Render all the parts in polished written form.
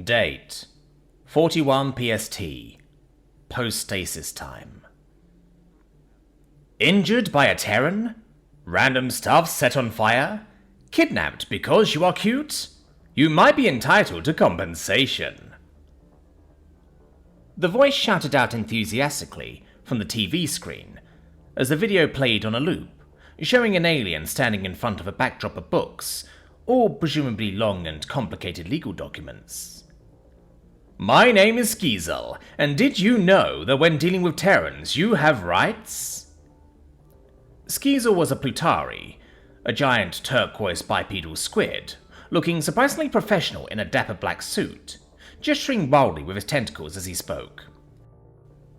Date 41 PST. Post-stasis time. Injured by a Terran? Random stuff set on fire? Kidnapped because you are cute? You might be entitled to compensation. The voice shouted out enthusiastically from the TV screen as the video played on a loop, showing an alien standing in front of a backdrop of books, all presumably long and complicated legal documents. My name is Skeezal, and did you know that when dealing with Terrans you have rights? Skeezal was a Plutari, a giant turquoise bipedal squid, looking surprisingly professional in a dapper black suit, gesturing wildly with his tentacles as he spoke.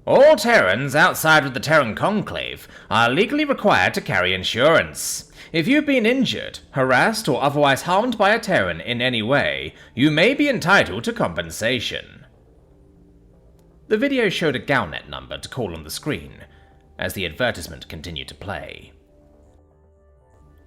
All Terrans outside of the Terran Conclave are legally required to carry insurance. If you've been injured, harassed, or otherwise harmed by a Terran in any way, you may be entitled to compensation. The video showed a Galnet number to call on the screen, as the advertisement continued to play.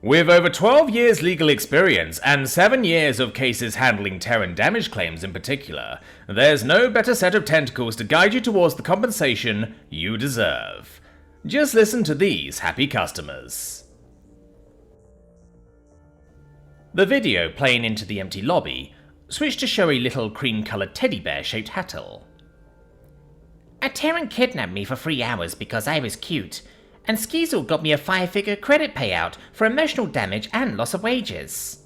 With over 12 years legal experience and 7 years of cases handling Terran damage claims in particular, there's no better set of tentacles to guide you towards the compensation you deserve. Just listen to these happy customers. The video playing into the empty lobby switched to show a little cream-coloured teddy bear-shaped Hattel. A Terran kidnapped me for 3 hours because I was cute, and Skeezal got me a 5-figure credit payout for emotional damage and loss of wages.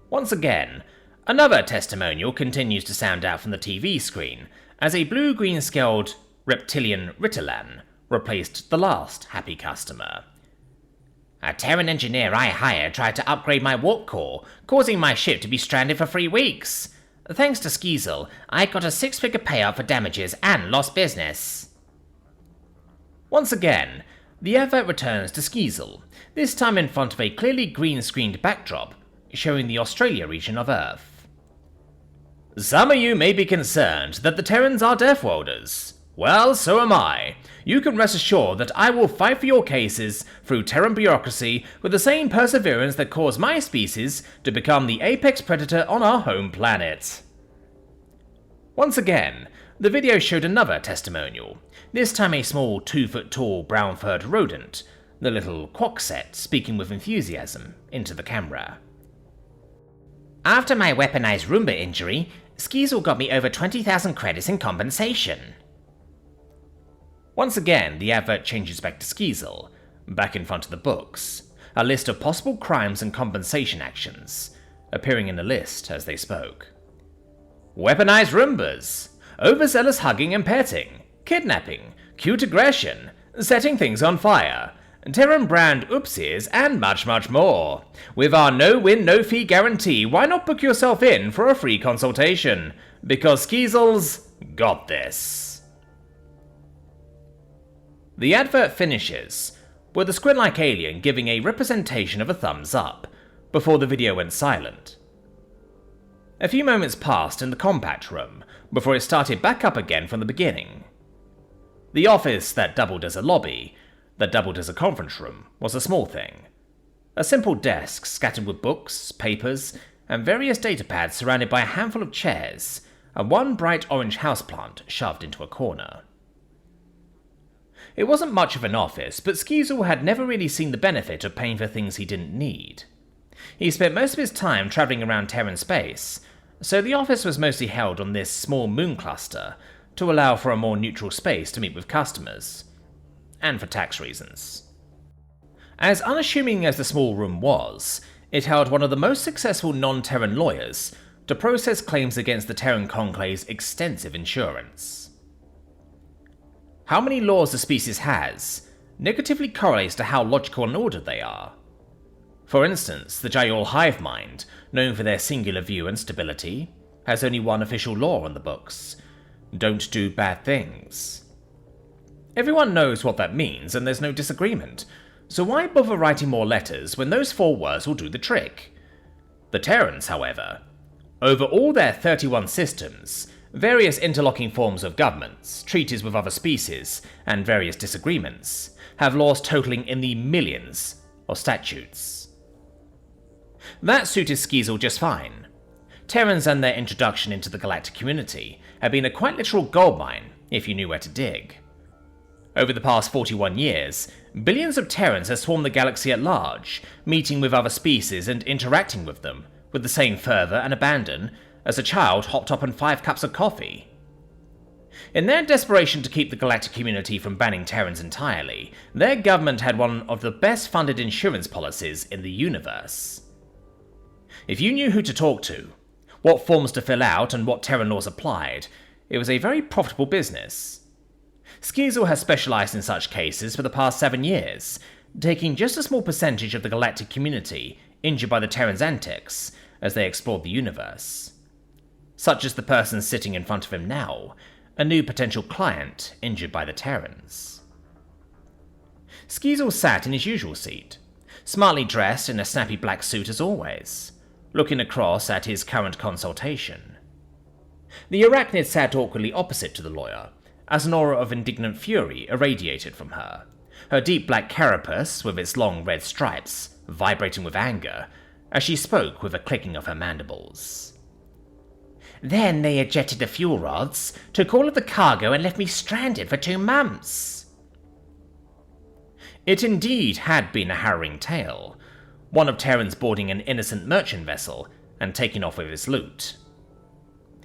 Once again, another testimonial continues to sound out from the TV screen as a blue-green scaled reptilian Ritalin replaced the last happy customer. A Terran engineer I hired tried to upgrade my warp core, causing my ship to be stranded for 3 weeks. Thanks to Skeezal, I got a 6-figure payout for damages and lost business. Once again, the advert returns to Skeezal, this time in front of a clearly green-screened backdrop, showing the Australia region of Earth. Some of you may be concerned that the Terrans are Death Worlders. Well, so am I. You can rest assured that I will fight for your cases through Terran bureaucracy with the same perseverance that caused my species to become the apex predator on our home planet. Once again, the video showed another testimonial, this time a small 2-foot-tall brown-furred rodent, the little Quackset speaking with enthusiasm into the camera. After my weaponized Roomba injury, Skeezal got me over 20,000 credits in compensation. Once again, the advert changes back to Skeezal, back in front of the books, a list of possible crimes and compensation actions, appearing in the list as they spoke. Weaponized Roombas, overzealous hugging and petting, kidnapping, cute aggression, setting things on fire, Terran brand oopsies, and much, much more. With our no-win, no-fee guarantee, why not book yourself in for a free consultation? Because Skeezal's got this. The advert finishes with the squid-like alien giving a representation of a thumbs up, before the video went silent. A few moments passed in the compact room, before it started back up again from the beginning. The office that doubled as a lobby, that doubled as a conference room, was a small thing. A simple desk scattered with books, papers, and various datapads surrounded by a handful of chairs, and one bright orange houseplant shoved into a corner. It wasn't much of an office, but Skeezal had never really seen the benefit of paying for things he didn't need. He spent most of his time travelling around Terran space, so the office was mostly held on this small moon cluster to allow for a more neutral space to meet with customers, and for tax reasons. As unassuming as the small room was, it held one of the most successful non-Terran lawyers to process claims against the Terran Conclave's extensive insurance. How many laws a species has negatively correlates to how logical and ordered they are. For instance, the Jayal hive mind, known for their singular view and stability, has only one official law on the books: don't do bad things. Everyone knows what that means and there's no disagreement, so why bother writing more letters when those 4 words will do the trick? The Terrans, however, over all their 31 systems, various interlocking forms of governments, treaties with other species, and various disagreements, have laws totaling in the millions of statutes. That suited Skeezal just fine. Terrans and their introduction into the galactic community had been a quite literal goldmine, if you knew where to dig. Over the past 41 years, billions of Terrans have swarmed the galaxy at large, meeting with other species and interacting with them, with the same fervour and abandon as a child hopped up on 5 cups of coffee. In their desperation to keep the galactic community from banning Terrans entirely, their government had one of the best funded insurance policies in the universe. If you knew who to talk to, what forms to fill out, and what Terran laws applied, it was a very profitable business. Skeezal has specialised in such cases for the past 7 years, taking just a small percentage of the galactic community injured by the Terrans' antics as they explored the universe. Such as the person sitting in front of him now, a new potential client injured by the Terrans. Skeezal sat in his usual seat, smartly dressed in a snappy black suit as always, looking across at his current consultation. The arachnid sat awkwardly opposite to the lawyer, as an aura of indignant fury irradiated from her, her deep black carapace with its long red stripes vibrating with anger as she spoke with a clicking of her mandibles. Then they ejected the fuel rods, took all of the cargo and left me stranded for 2 months. It indeed had been a harrowing tale, one of Terrans boarding an innocent merchant vessel and taking off with his loot.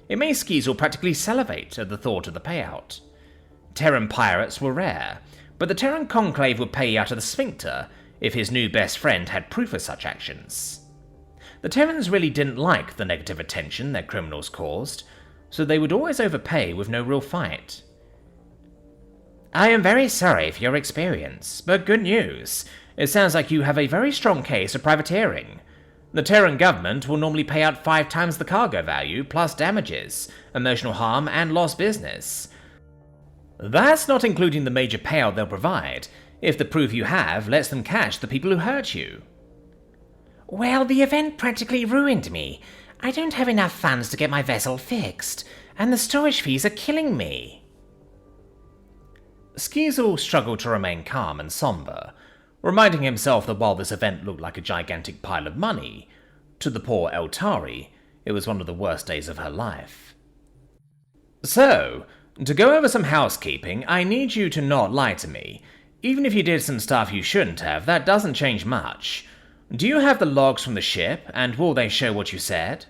It made Skeezal practically salivate at the thought of the payout. Terran pirates were rare, but the Terran Conclave would pay out of the sphincter if his new best friend had proof of such actions. The Terrans really didn't like the negative attention their criminals caused, so they would always overpay with no real fight. I am very sorry for your experience, but good news. It sounds like you have a very strong case of privateering. The Terran government will normally pay out 5 times the cargo value, plus damages, emotional harm, and lost business. That's not including the major payout they'll provide, if the proof you have lets them catch the people who hurt you. Well, the event practically ruined me. I don't have enough funds to get my vessel fixed, and the storage fees are killing me. Skeezal struggled to remain calm and somber, reminding himself that while this event looked like a gigantic pile of money, to the poor Eltari, it was one of the worst days of her life. So, to go over some housekeeping, I need you to not lie to me. Even if you did some stuff you shouldn't have, that doesn't change much. Do you have the logs from the ship, and will they show what you said?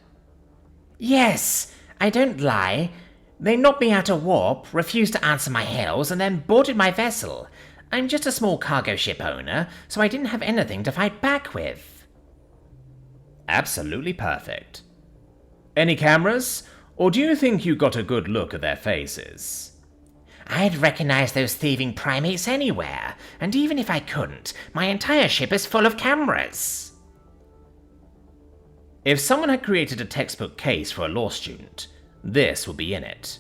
Yes, I don't lie. They knocked me out of warp, refused to answer my hails, and then boarded my vessel. I'm just a small cargo ship owner, so I didn't have anything to fight back with. Absolutely perfect. Any cameras? Or do you think you got a good look at their faces? I'd recognize those thieving primates anywhere, and even if I couldn't, my entire ship is full of cameras. If someone had created a textbook case for a law student, this would be in it.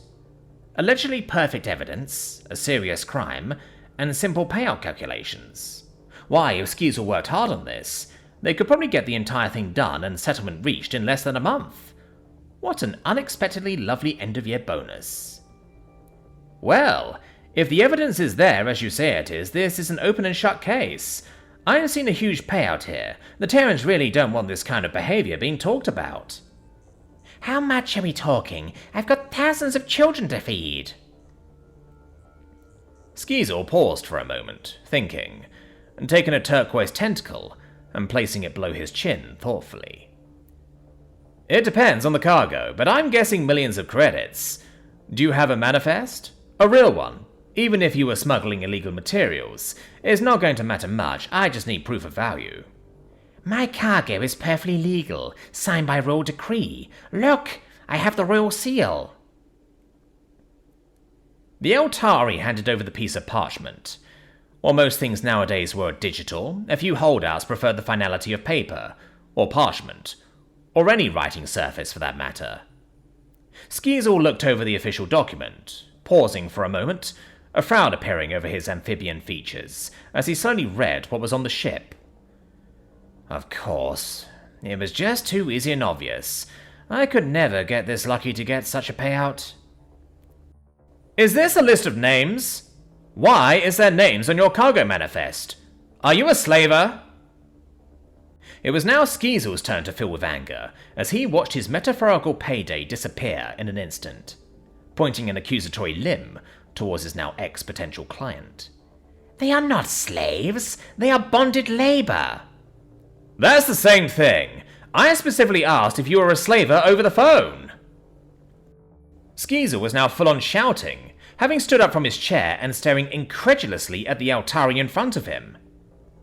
Allegedly perfect evidence, a serious crime, and simple payout calculations. Why, if Skeezal worked hard on this, they could probably get the entire thing done and settlement reached in less than a month. What an unexpectedly lovely end-of-year bonus. Well, if the evidence is there as you say it is, this is an open and shut case. I have seen a huge payout here. The Terrans really don't want this kind of behaviour being talked about. How much are we talking? I've got thousands of children to feed. Skeezal paused for a moment, thinking, and taking a turquoise tentacle and placing it below his chin thoughtfully. It depends on the cargo, but I'm guessing millions of credits. Do you have a manifest? A real one. Even if you were smuggling illegal materials, it's not going to matter much, I just need proof of value. My cargo is perfectly legal, signed by royal decree. Look, I have the royal seal. The Eltari handed over the piece of parchment. While most things nowadays were digital, a few holdouts preferred the finality of paper, or parchment, or any writing surface for that matter. Skeezal looked over the official document, pausing for a moment, a frown appearing over his amphibian features, as he slowly read what was on the ship. Of course, it was just too easy and obvious. I could never get this lucky to get such a payout. Is this a list of names? Why is there names on your cargo manifest? Are you a slaver? It was now Skeezal's turn to fill with anger, as he watched his metaphorical payday disappear in an instant, pointing an accusatory limb towards his now ex-potential client. They are not slaves, they are bonded labor. That's the same thing. I specifically asked if you were a slaver over the phone. Skeezal was now full-on shouting, having stood up from his chair and staring incredulously at the Altari in front of him.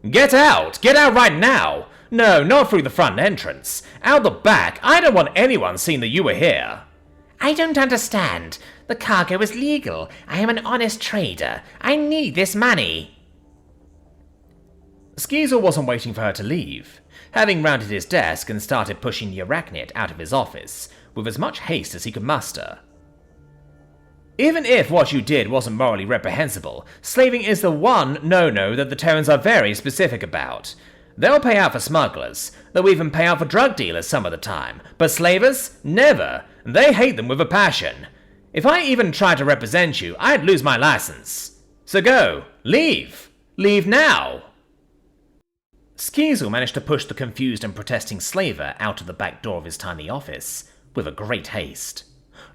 Get out! Get out right now! No, not through the front entrance. Out the back. I don't want anyone seeing that you were here. I don't understand. The cargo is legal. I am an honest trader. I need this money. Skeezal wasn't waiting for her to leave, having rounded his desk and started pushing the arachnid out of his office with as much haste as he could muster. Even if what you did wasn't morally reprehensible, slaving is the one no-no that the Terrans are very specific about. They'll pay out for smugglers, they'll even pay out for drug dealers some of the time, but slavers? Never. They hate them with a passion. If I even tried to represent you, I'd lose my license. So go. Leave. Leave now. Skeezal managed to push the confused and protesting slaver out of the back door of his tiny office with a great haste,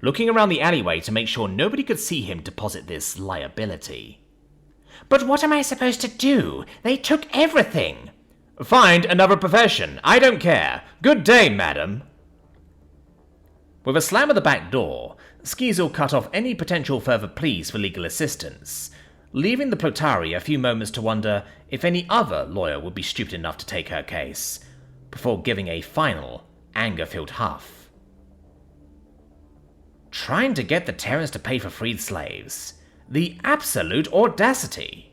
looking around the alleyway to make sure nobody could see him deposit this liability. But what am I supposed to do? They took everything. Find another profession. I don't care. Good day, madam. With a slam of the back door, Skeezal cut off any potential further pleas for legal assistance, leaving the Plotari a few moments to wonder if any other lawyer would be stupid enough to take her case, before giving a final, anger-filled huff. Trying to get the Terrans to pay for freed slaves. The absolute audacity!